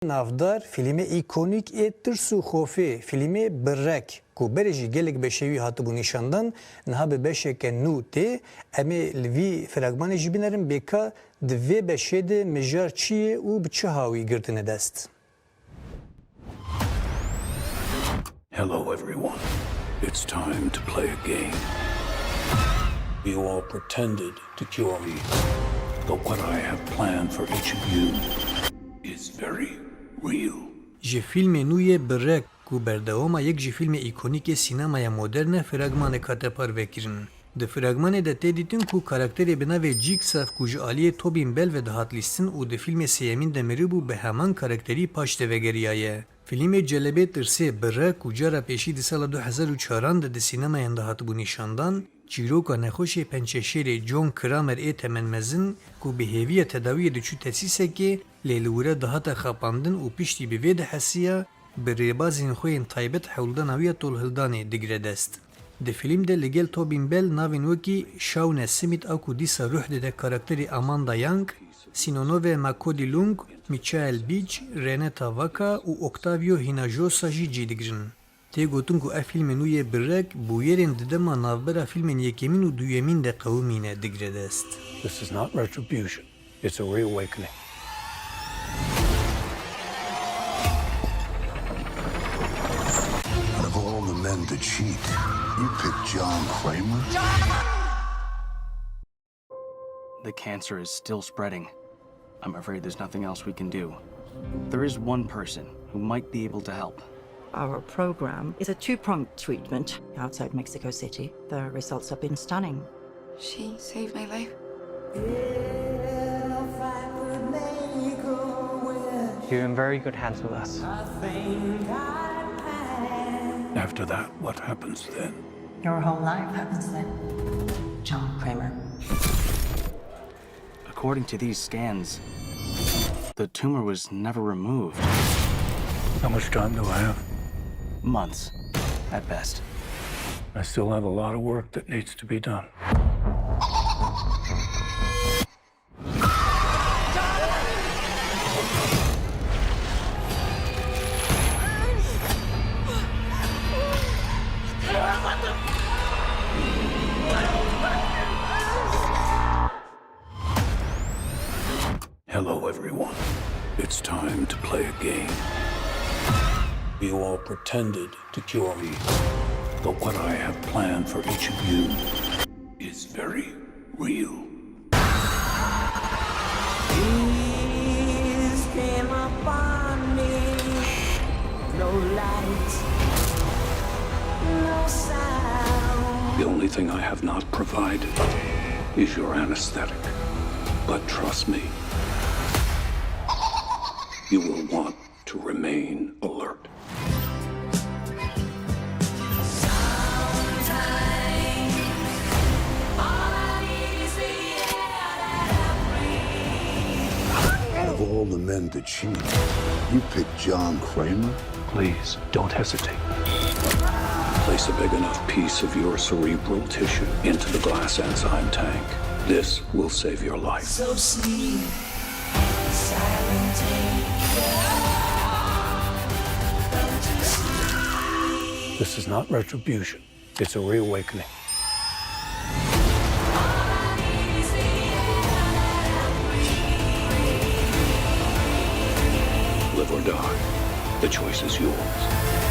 navdar Fîlmê îkonîk ê tirs û xofê Fîlmê Birrek ku berê jî gelek beşewî hatibû nîşandan niha bi beşeke nû tê em ê li vî fragmanê jî binerin bêka di vê beşê de mijar çi ye û bi çi hawî girtine dest. Hello everyone. It's time to play a game. You all pretended to cure me, but what I have planned for each of you is very real. Ji fîlmê nû yê Birrek ku berdewama yek ji fîlmê îkonîkê sînemaya modern fragmanek hate parvekirin. Di fragmanê de tê dîtin ku karakterê bi navê Jigsaw ku ji aliyê Tobin Bell ve dihat lîstin û di fîlmê sêyemîn de mirîbû bi heman karakterî paş de vegeriyaye. Fîlmê celebê tirsê Birrek ku cara pêşî di sala 2004 de di sînemayan de hatibû nîşandan, çîroka nexweşê pençeşêrê John Kramer ê temenmezin ku bi hêviya tedawiyê diçû tesîsekê lê li wîre dihata xapandin û piştî bi vê de hesiya bi rêbazên xwe yên taybet hewldana wî ya tolhildanê digire dest. Di fîlm de li gel Tobin Bell navên wekî Shaun Smith a ku dîsa ruh dide karakterê Amanda Young, Sinonove Makodi Lung, Michael Beach, Renata Vaca û Octavio Hinojosa jî cî digirin. Tê gotin ku ev fîlmê nû yê Birrek bûyerên di dema navbera fîlmên yekemîn û duyemîn de qewimîne digire dest. This is not retribution. It's a reawakening. Out of all the men to cheat, you picked John Kramer? The cancer is still spreading. I'm afraid there's nothing else we can do. There is one person who might be able to help. Our program is a two-pronged treatment outside Mexico City. The results have been stunning. She saved my life. You're in very good hands with us. After that, what happens then? Your whole life happens then. John Kramer. According to these scans, the tumor was never removed. How much time do I have? Months, at best. I still have a lot of work that needs to be done. Hello everyone. It's time to play a game. You all pretended to cure me, but what I have planned for each of you is very real. Peace came upon me. No light, no sound. The only thing I have not provided is your anesthetic. But trust me, you will want to remain alert. Out of all the men to cheat, you picked John Kramer? Please, don't hesitate. Place a big enough piece of your cerebral tissue into the glass enzyme tank. This will save your life. So sleep, silent This is not retribution. It's a reawakening. Live or die. The choice is yours.